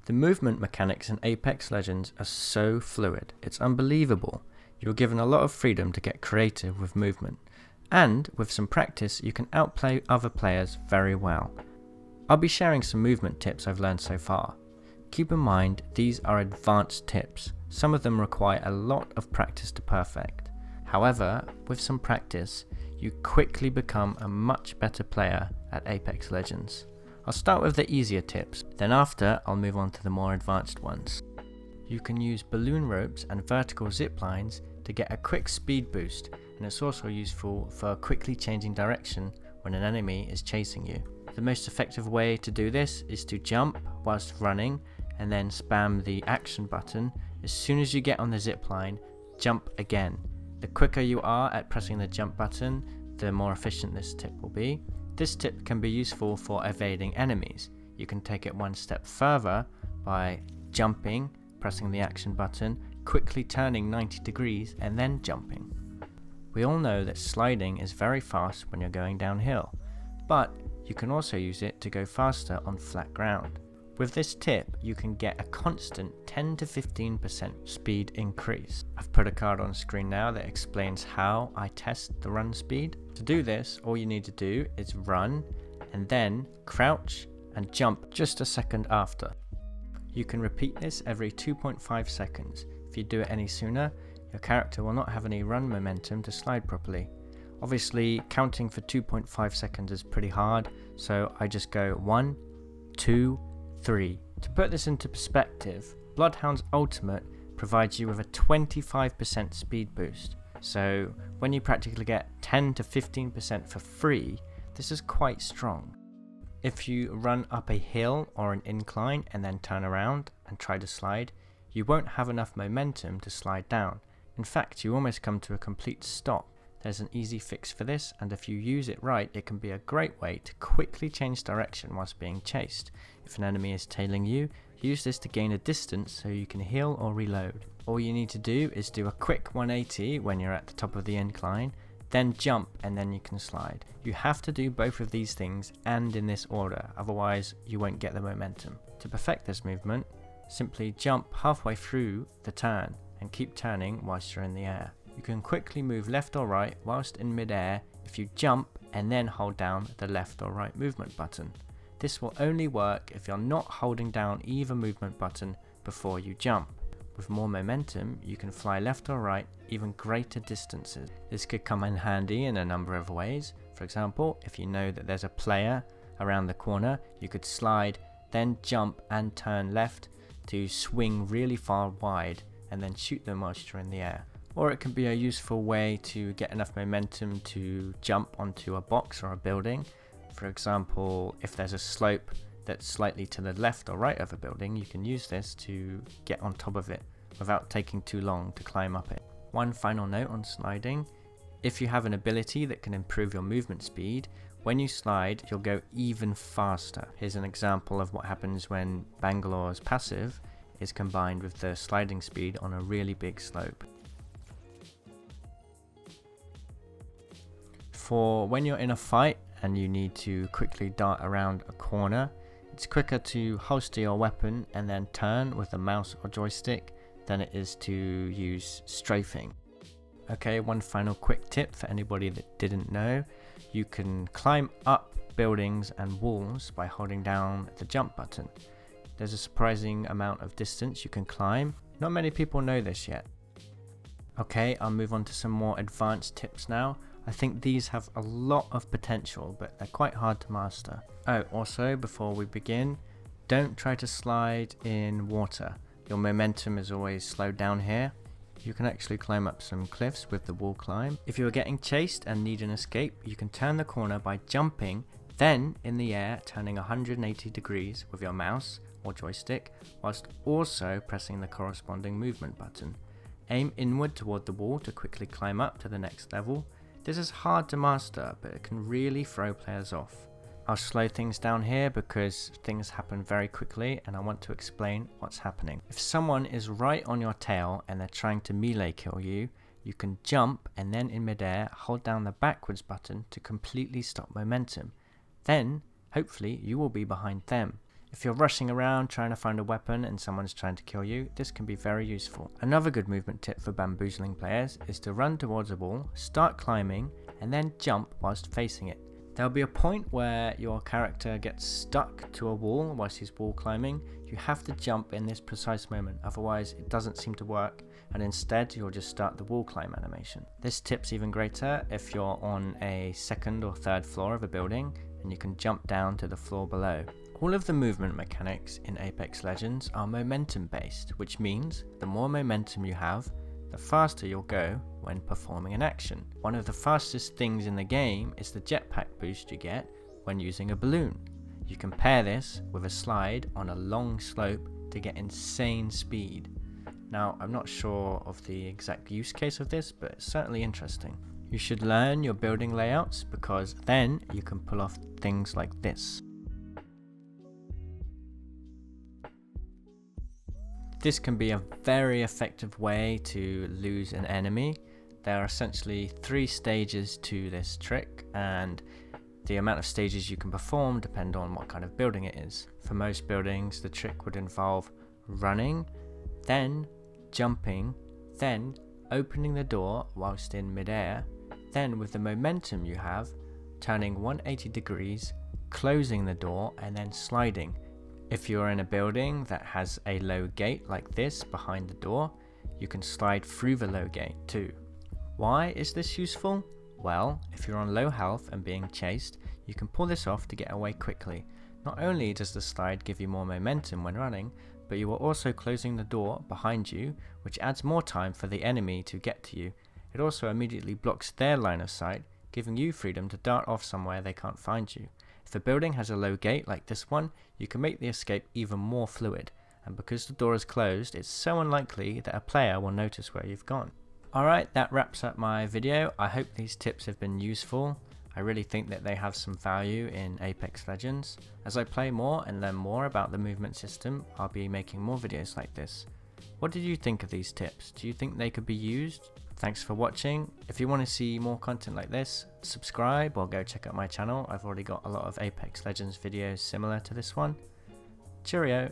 The movement mechanics in Apex Legends are so fluid, it's unbelievable. You're given a lot of freedom to get creative with movement, and with some practice you can outplay other players very well. I'll be sharing some movement tips I've learned so far. Keep in mind these are advanced tips, some of them require a lot of practice to perfect. However, with some practice, you quickly become a much better player at Apex Legends. I'll start with the easier tips, then after I'll move on to the more advanced ones. You can use balloon ropes and vertical zip lines to get a quick speed boost, and it's also useful for quickly changing direction when an enemy is chasing you. The most effective way to do this is to jump whilst running and then spam the action button. As soon as you get on the zip line, jump again. The quicker you are at pressing the jump button, the more efficient this tip will be. This tip can be useful for evading enemies. You can take it one step further by jumping, pressing the action button, quickly turning 90 degrees and then jumping. We all know that sliding is very fast when you're going downhill, but you can also use it to go faster on flat ground. With this tip, you can get a constant 10 to 15% speed increase. I've put a card on screen now that explains how I test the run speed. To do this, all you need to do is run and then crouch and jump just a second after. You can repeat this every 2.5 seconds. If you do it any sooner, your character will not have any run momentum to slide properly. Obviously, counting for 2.5 seconds is pretty hard, so I just go 1, 2, 3. To put this into perspective, Bloodhound's ultimate provides you with a 25% speed boost, so when you practically get 10 to 15% for free, this is quite strong. If you run up a hill or an incline and then turn around and try to slide, you won't have enough momentum to slide down. In fact, you almost come to a complete stop. There's an easy fix for this, and if you use it right, it can be a great way to quickly change direction whilst being chased. If an enemy is tailing you, use this to gain a distance so you can heal or reload. All you need to do is do a quick 180 when you're at the top of the incline, then jump and then you can slide. You have to do both of these things and in this order, otherwise you won't get the momentum. To perfect this movement, simply jump halfway through the turn and keep turning whilst you're in the air. You can quickly move left or right whilst in mid-air if you jump and then hold down the left or right movement button. This will only work if you're not holding down either movement button before you jump. With more momentum, you can fly left or right even greater distances. This could come in handy in a number of ways. For example, if you know that there's a player around the corner, you could slide, then jump and turn left to swing really far wide and then shoot them whilst you're in the air. Or it can be a useful way to get enough momentum to jump onto a box or a building. For example, if there's a slope that's slightly to the left or right of a building, you can use this to get on top of it without taking too long to climb up it. One final note on sliding: if you have an ability that can improve your movement speed, when you slide you'll go even faster. Here's an example of what happens when Bangalore's passive is combined with the sliding speed on a really big slope. For when you're in a fight and you need to quickly dart around a corner, it's quicker to holster your weapon and then turn with the mouse or joystick than it is to use strafing. Okay, one final quick tip for anybody that didn't know: you can climb up buildings and walls by holding down the jump button. There's a surprising amount of distance you can climb. Not many people know this yet. Okay, I'll move on to some more advanced tips now. I think these have a lot of potential, but they're quite hard to master. Oh, also, before we begin, don't try to slide in water. Your momentum is always slowed down here. You can actually climb up some cliffs with the wall climb. If you are getting chased and need an escape, you can turn the corner by jumping, then in the air turning 180 degrees with your mouse or joystick, whilst also pressing the corresponding movement button. Aim inward toward the wall to quickly climb up to the next level. This is hard to master, but it can really throw players off. I'll slow things down here because things happen very quickly and I want to explain what's happening. If someone is right on your tail and they're trying to melee kill you, you can jump and then in midair hold down the backwards button to completely stop momentum. Then, hopefully, you will be behind them. If you're rushing around trying to find a weapon and someone's trying to kill you, this can be very useful. Another good movement tip for bamboozling players is to run towards a wall, start climbing, and then jump whilst facing it. There'll be a point where your character gets stuck to a wall whilst he's wall climbing. You have to jump in this precise moment, otherwise it doesn't seem to work, and instead you'll just start the wall climb animation. This tip's even greater if you're on a second or third floor of a building and you can jump down to the floor below. All of the movement mechanics in Apex Legends are momentum based, which means the more momentum you have, the faster you'll go when performing an action. One of the fastest things in the game is the jetpack boost you get when using a balloon. You can pair this with a slide on a long slope to get insane speed. Now, I'm not sure of the exact use case of this, but it's certainly interesting. You should learn your building layouts because then you can pull off things like this. This can be a very effective way to lose an enemy. There are essentially 3 stages to this trick, and the amount of stages you can perform depend on what kind of building it is. For most buildings, the trick would involve running, then jumping, then opening the door whilst in midair, then with the momentum you have, turning 180 degrees, closing the door, and then sliding. If you're in a building that has a low gate like this behind the door, you can slide through the low gate too. Why is this useful? Well, if you're on low health and being chased, you can pull this off to get away quickly. Not only does the slide give you more momentum when running, but you are also closing the door behind you, which adds more time for the enemy to get to you. It also immediately blocks their line of sight, giving you freedom to dart off somewhere they can't find you. If the building has a low gate like this one, you can make the escape even more fluid, and because the door is closed, it's so unlikely that a player will notice where you've gone. Alright, that wraps up my video. I hope these tips have been useful. I really think that they have some value in Apex Legends. As I play more and learn more about the movement system, I'll be making more videos like this. What did you think of these tips? Do you think they could be used? Thanks for watching. If you want to see more content like this, subscribe or go check out my channel. I've already got a lot of Apex Legends videos similar to this one. Cheerio!